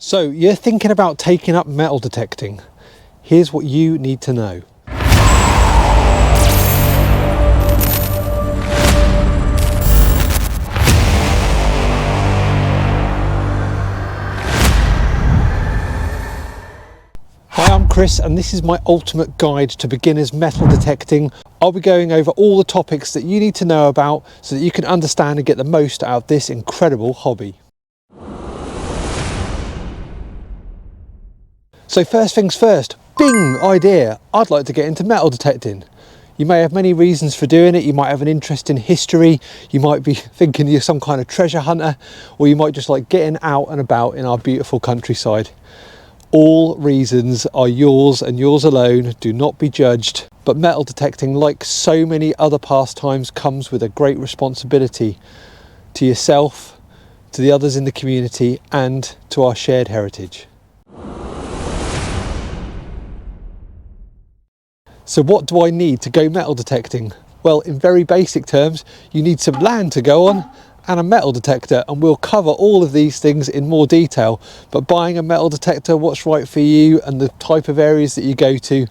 So you're thinking about taking up metal detecting. Here's what you need to know. Hi, I'm Chris and this is my ultimate guide to beginners metal detecting. I'll be going over all the topics that you need to know about so that you can understand and get the most out of this incredible hobby. So first things first, bing, idea. I'd like to get into metal detecting. You may have many reasons for doing it. You might have an interest in history. You might be thinking you're some kind of treasure hunter, or you might just like getting out and about in our beautiful countryside. All reasons are yours and yours alone. Do not be judged. But metal detecting, like so many other pastimes, comes with a great responsibility to yourself, to the others in the community, and to our shared heritage. So what do I need to go metal detecting? Well, in very basic terms, you need some land to go on and a metal detector, and we'll cover all of these things in more detail. But buying a metal detector, what's right for you and the type of areas that you go to,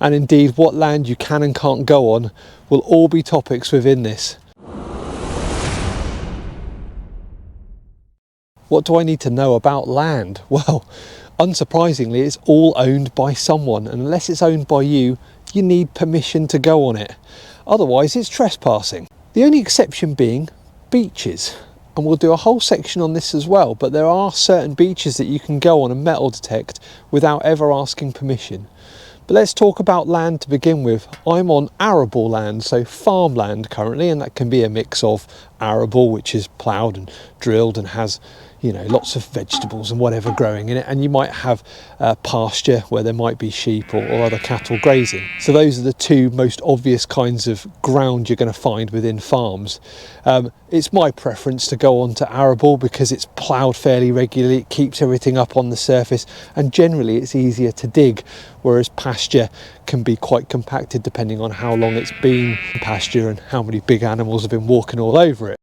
and indeed what land you can and can't go on, will all be topics within this. What do I need to know about land? Well, unsurprisingly, it's all owned by someone, and unless it's owned by you, you need permission to go on it. Otherwise, it's trespassing. The only exception being beaches, and we'll do a whole section on this as well, but there are certain beaches that you can go on and metal detect without ever asking permission. But let's talk about land to begin with. I'm on arable land, so farmland currently, and that can be a mix of arable, which is ploughed and drilled and has, you know, lots of vegetables and whatever growing in it, and you might have pasture where there might be sheep or other cattle grazing. So those are the two most obvious kinds of ground you're going to find within farms. It's my preference to go on to arable because it's ploughed fairly regularly, it keeps everything up on the surface, and generally it's easier to dig, whereas pasture can be quite compacted depending on how long it's been in pasture and how many big animals have been walking all over it.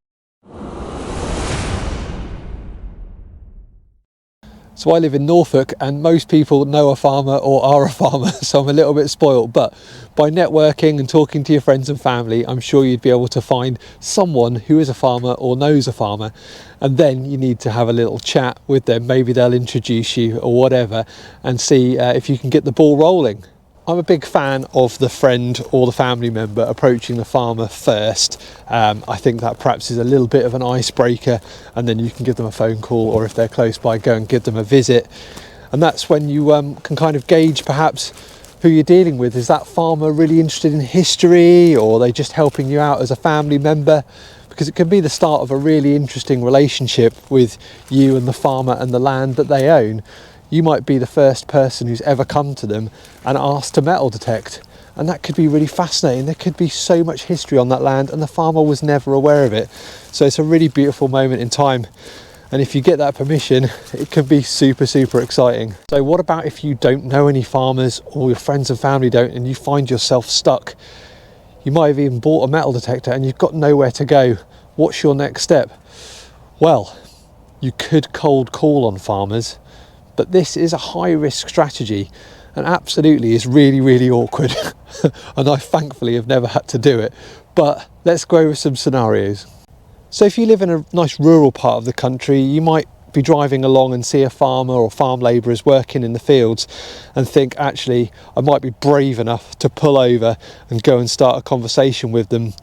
So I live in Norfolk and most people know a farmer or are a farmer, so I'm a little bit spoiled, but by networking and talking to your friends and family, I'm sure you'd be able to find someone who is a farmer or knows a farmer, and then you need to have a little chat with them. Maybe they'll introduce you or whatever and see if you can get the ball rolling. I'm a big fan of the friend or the family member approaching the farmer first. I think that perhaps is a little bit of an icebreaker, and then you can give them a phone call, or if they're close by, go and give them a visit. And that's when you can kind of gauge perhaps who you're dealing with. Is that farmer really interested in history, or are they just helping you out as a family member? Because it can be the start of a really interesting relationship with you and the farmer and the land that they own. You might be the first person who's ever come to them and asked to metal detect, and that could be really fascinating. There could be so much history on that land and the farmer was never aware of it. So it's a really beautiful moment in time, and if you get that permission, it can be super exciting. So what about if you don't know any farmers, or your friends and family don't, and you find yourself stuck? You might have even bought a metal detector and you've got nowhere to go. What's your next step? Well, you could cold call on farmers, but this is a high risk strategy and absolutely is really awkward. And I thankfully have never had to do it, but let's go over some scenarios. So if you live in a nice rural part of the country, you might be driving along and see a farmer or farm labourers working in the fields and think, actually, I might be brave enough to pull over and go and start a conversation with them.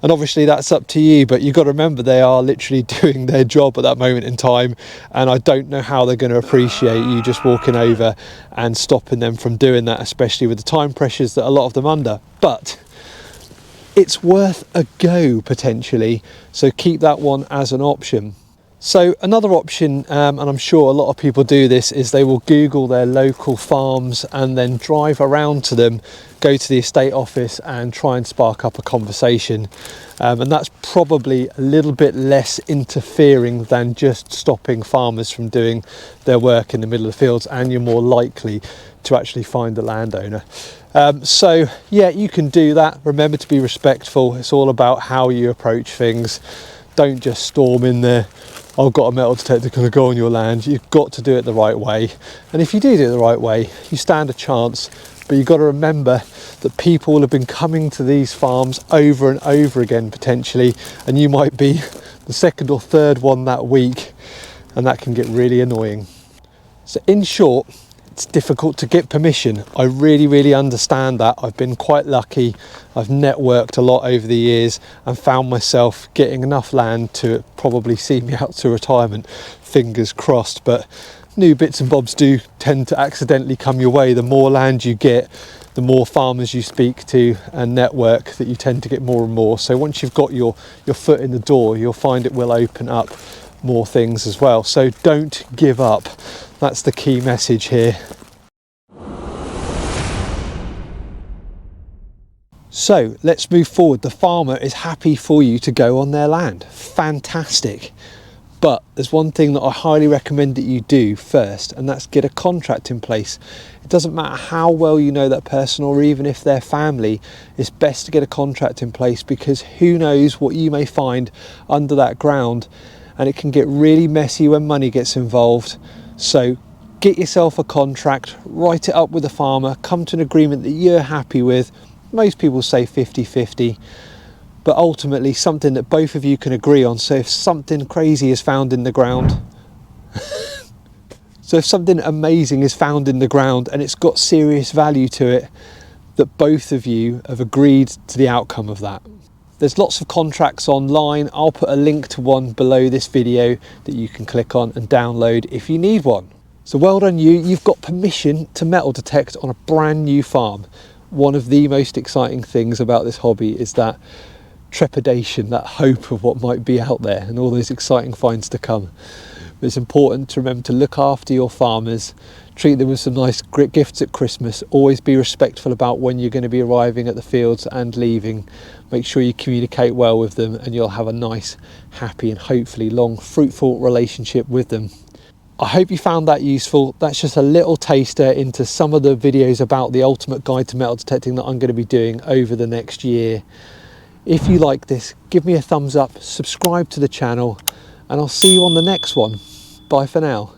And obviously that's up to you, but you've got to remember they are literally doing their job at that moment in time, and I don't know how they're going to appreciate you just walking over and stopping them from doing that, especially with the time pressures that a lot of them are under. But it's worth a go potentially, so keep that one as an option. So another option, and I'm sure a lot of people do this, is they will Google their local farms and then drive around to them, go to the estate office and try and spark up a conversation. And that's probably a little bit less interfering than just stopping farmers from doing their work in the middle of the fields, and you're more likely to actually find the landowner. So yeah, you can do that. Remember to be respectful. It's all about how you approach things. Don't just storm in there I've got a metal detector going to go on your land. You've got to do it the right way. And if you do it the right way, you stand a chance. But you've got to remember that people will have been coming to these farms over and over again potentially, and you might be the second or third one that week, and that can get really annoying. So in short, it's difficult to get permission. I really understand that. I've been quite lucky. I've networked a lot over the years and found myself getting enough land to probably see me out to retirement, fingers crossed. But new bits and bobs do tend to accidentally come your way. The more land you get, the more farmers you speak to and network, that you tend to get more and more. So once you've got your foot in the door, you'll find it will open up more things as well. So don't give up. That's the key message here. So let's move forward. The farmer is happy for you to go on their land. Fantastic. But there's one thing that I highly recommend that you do first, and that's get a contract in place. It doesn't matter how well you know that person, or even if they're family, it's best to get a contract in place, because who knows what you may find under that ground, and it can get really messy when money gets involved. So get yourself a contract, write it up with the farmer, come to an agreement that you're happy with. Most people say 50-50. But ultimately something that both of you can agree on. So if something crazy is found in the ground, so if something amazing is found in the ground and it's got serious value to it, that both of you have agreed to the outcome of that. There's lots of contracts online. I'll put a link to one below this video that you can click on and download if you need one. So well done you, you've got permission to metal detect on a brand new farm. One of the most exciting things about this hobby is that trepidation, that hope of what might be out there and all those exciting finds to come. But it's important to remember to look after your farmers, treat them with some nice gifts at Christmas, always be respectful about when you're going to be arriving at the fields and leaving. Make sure you communicate well with them, and you'll have a nice, happy and hopefully long, fruitful relationship with them. I hope you found that useful. That's just a little taster into some of the videos about the ultimate guide to metal detecting that I'm going to be doing over the next year. If you like this, give me a thumbs up, subscribe to the channel, and I'll see you on the next one. Bye for now.